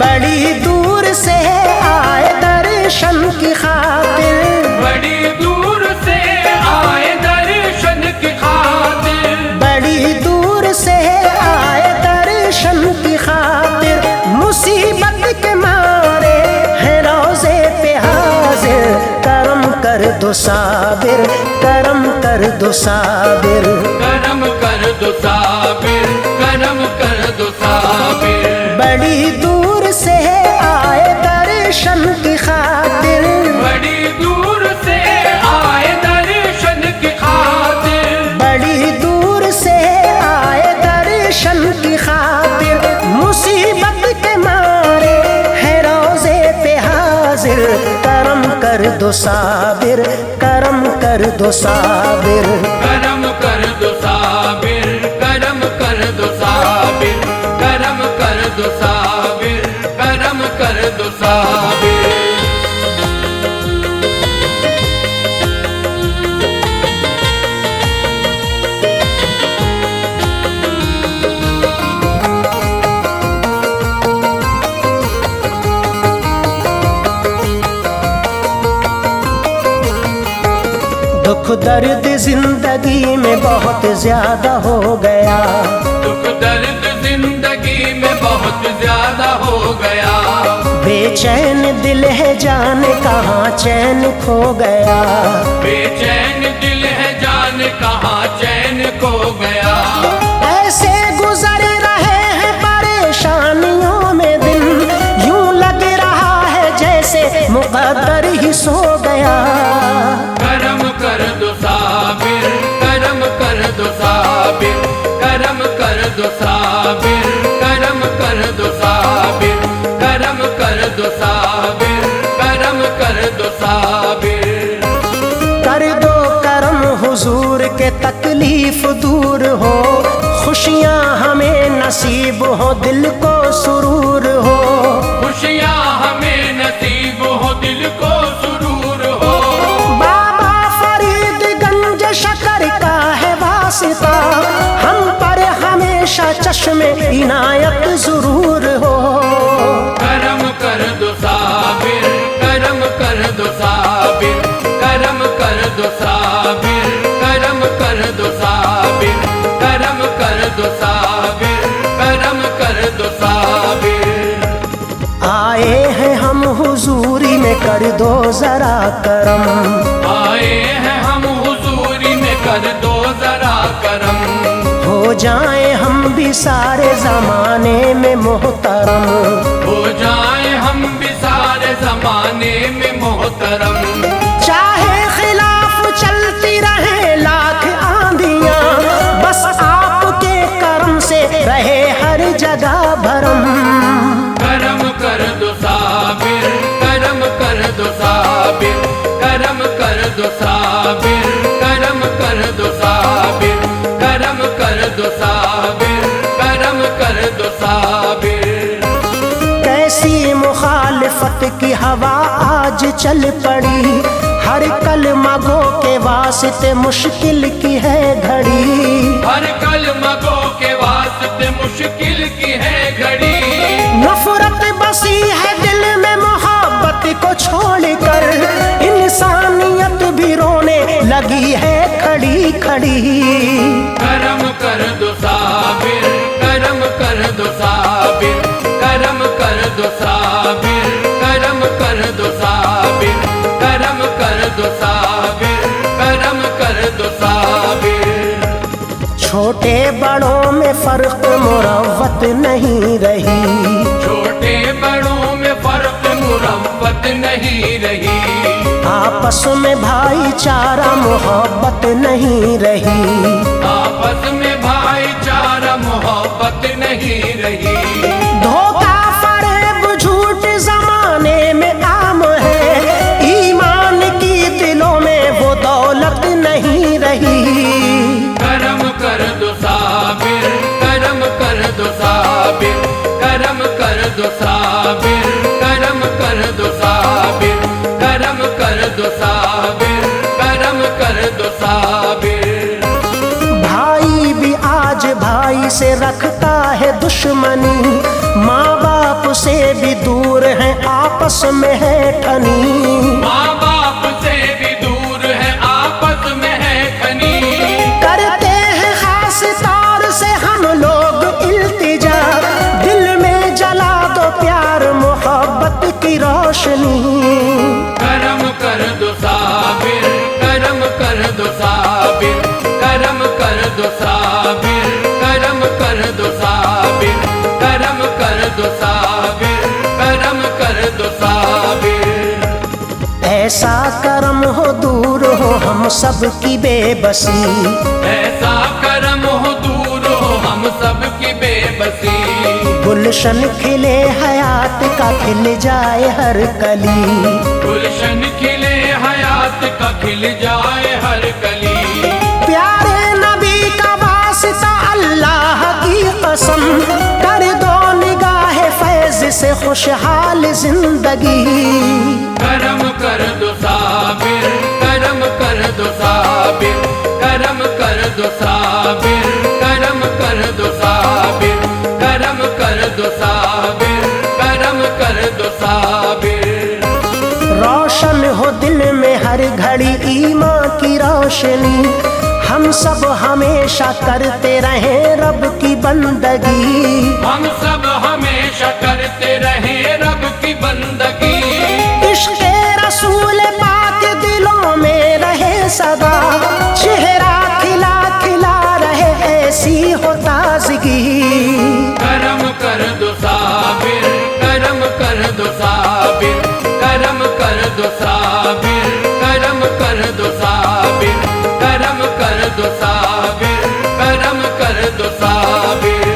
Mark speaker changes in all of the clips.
Speaker 1: बड़ी दूर से आए दर्शन की खातिर,
Speaker 2: बड़ी दूर से आए दर्शन की खातिर,
Speaker 1: बड़ी दूर से आए दर्शन की खातिर, मुसीबत के मारे हैं रोज़े पे हाजिर, करम कर दो साबिर, करम कर दो साबिर,
Speaker 2: करम कर दो साबिर, करम कर दो साबिर।
Speaker 1: बड़ी दूर से आए दर्शन की खातिर,
Speaker 2: बड़ी दूर से आए दर्शन की खातिर,
Speaker 1: बड़ी दूर से आए दर्शन की खातिर, मुसीबत के मारे है रोज़े पे हाजिर, करम कर दो साबिर, करम कर दो साबिर,
Speaker 2: करम कर दो साबिर, करम कर दो साबिर, करम कर दो साबिर, करम कर दो साबिर।
Speaker 1: दुख दर्द जिंदगी में बहुत ज्यादा हो गया,
Speaker 2: दुख दर्द जिंदगी में बहुत ज्यादा हो गया,
Speaker 1: बेचैन दिल है जाने कहाँ चैन खो गया,
Speaker 2: बेचैन दिल है जान कहाँ चैन खो गया।
Speaker 1: ऐसे गुजर रहे हैं परेशानियों में दिन, यूं लग रहा है जैसे मुकद्दर ही सो गया,
Speaker 2: करम कर दो साबिर, करम कर दो साबिर, करम कर दो साबिर, करम कर दो साबिर, करम कर दो साबिर, करम कर दो साबिर।
Speaker 1: कर दो करम हुजूर के तकलीफ दूर हो, खुशियाँ हमें नसीब हो, दिल को सुरूर हो,
Speaker 2: खुशियाँ हमें नसीब हो, दिल को सुरूर हो।
Speaker 1: बाबा फरीदगंज शकर का है वास्ता, हम पर हमेशा चश्मे इनायत जरूर हो,
Speaker 2: करम कर दो साबिर, करम कर दो साबिर, करम कर दो साबिर, करम कर दो साबिर, करम कर दो साबिर, करम कर दो साबिर।
Speaker 1: आए हैं हम हुजूरी में कर दो जरा करम,
Speaker 2: आए हैं हम हुजूरी में कर दो जरा करम,
Speaker 1: हो जाए हम भी सारे जमाने में मोहतरम,
Speaker 2: हो जाए हम भी सारे जमाने में मोहतरम।
Speaker 1: चाहे खिलाफ चलती रहे लाख आंधियां, बस आपके करम से रहे हर जगह भरम,
Speaker 2: करम कर दो साबिर, करम कर दो साबिर, करम कर दो साबिर, करम कर दो साबिर, करम कर दो साबिर, करम कर दो साबिर।
Speaker 1: कैसी मुखालिफत की हवा आज चल पड़ी, हर कलमा गो के वास्ते मुश्किल की है घड़ी,
Speaker 2: हर कलमा गो के वास्ते मुश्किल की है घड़ी।
Speaker 1: नफरत बसी है दिल में मोहब्बत को छोड़कर, इंसानियत भी रोने लगी है खड़ी खड़ी,
Speaker 2: करम कर दो साबिर, करम कर दो साबिर, करम कर दो साबिर, करम कर दो साबिर, करम कर दो साबिर, करम कर दो साबिर।
Speaker 1: छोटे बड़ों में फर्क मुरव्वत नहीं रही,
Speaker 2: छोटे बड़ों में फर्क मुरव्वत नहीं रही,
Speaker 1: आपस में भाईचारा मोहब्बत नहीं रही,
Speaker 2: आपस में भाईचारा मोहब्बत नहीं रही।
Speaker 1: धोखा फरेब झूठ जमाने में आम है, ईमान की दिलों में वो दौलत नहीं रही,
Speaker 2: करम कर दो साबिर, करम कर दो साबिर, करम कर दो साबिर, करम कर दो साबिर, करम कर दो साबिर, करम कर दो साबिर। भाई
Speaker 1: भाई से रखता है दुश्मनी, माँ बाप से से भी दूर हैं, आपस में है ठनी।
Speaker 2: माँ बाप से भी दूर है, आपस में है खनी।
Speaker 1: करते हैं खास तौर से हम लोग इल्तिजा, दिल में जला दो प्यार मोहब्बत की रोशनी।
Speaker 2: करम कर दो साबिर, करम कर दो साबिर, करम कर दो साबिर, करम कर दो साबिर, करम कर दो साबिर, करम कर दो साबिर।
Speaker 1: ऐसा करम हो दूर हो हम सब की बेबसी,
Speaker 2: ऐसा करम हो दूर हो हम सब की बेबसी।
Speaker 1: गुलशन खिले हयात का खिल जाए हर कली।
Speaker 2: गुलशन खिले हयात का खिल जाए हर कली।
Speaker 1: प्यारे नबी का वास्ता अल्लाह की कसम, कर दो निगाह फैज से खुशहाल जिंदगी।
Speaker 2: करम कर दो साबिर, करम कर दो साबिर, करम कर दो साबिर, करम कर दो साबिर, करम कर दो साबिर, करम कर दो साबिर।
Speaker 1: रोशन हो दिल में हर घड़ी ईमान की रोशनी, हम सब हमेशा करते रहें रब की बंदगी।
Speaker 2: हम सब हमेशा करते रहे रब की बंदगी।
Speaker 1: इश्क़ रसूल पाक दिलों में रहे सदा, चेहरा खिला खिला रहे ऐसी हो ताजगी।
Speaker 2: करम कर दो साबिर, करम कर दो साबिर, करम कर दो साबिर, करम कर दो साबिर, करम कर दो साबिर, करम कर दो साबिर।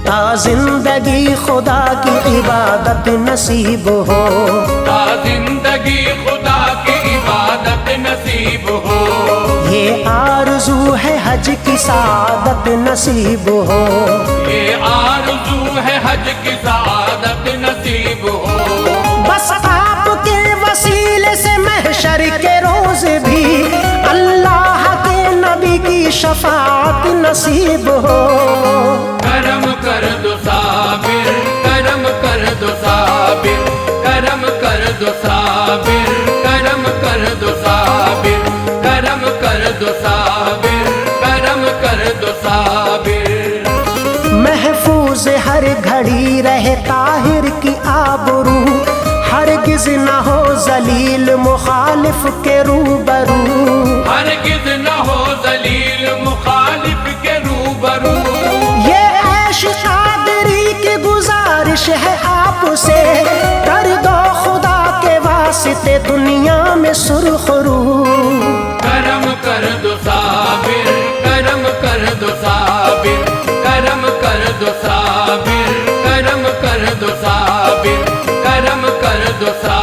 Speaker 1: ता जिंदगी खुदा की इबादत नसीब हो,
Speaker 2: ता जिंदगी खुदा की इबादत नसीब हो।
Speaker 1: ये आरज़ू है हज की सादत नसीब हो।
Speaker 2: ये आरज़ू है हज की सादत नसीब हो।
Speaker 1: बस आपके वसीले से महशर के रोज भी अल्लाह के नबी की शफाअत नसीब हो।
Speaker 2: करम कर दो साबिर, करम कर दो साबिर, करम कर दो साबिर, करम कर दो साबिर, करम कर दो साबिर, करम कर दो साबिर।
Speaker 1: महफूज हर घड़ी रहे ताहिर की आबरू, हरगिज न हो जलील मुखालिफ के रूबरू।
Speaker 2: हरगिज न हो जलील मुखालिफ के रूबरू।
Speaker 1: ये ऐश कादरी की गुजारिश है आपसे, कर दो खुदा के वास्ते दुनिया में सुरखरू।
Speaker 2: करम कर दो साबिर, करम कर दो साबिर, करम कर दो साबिर, करम कर दो साबिर, करम कर दो साबिर।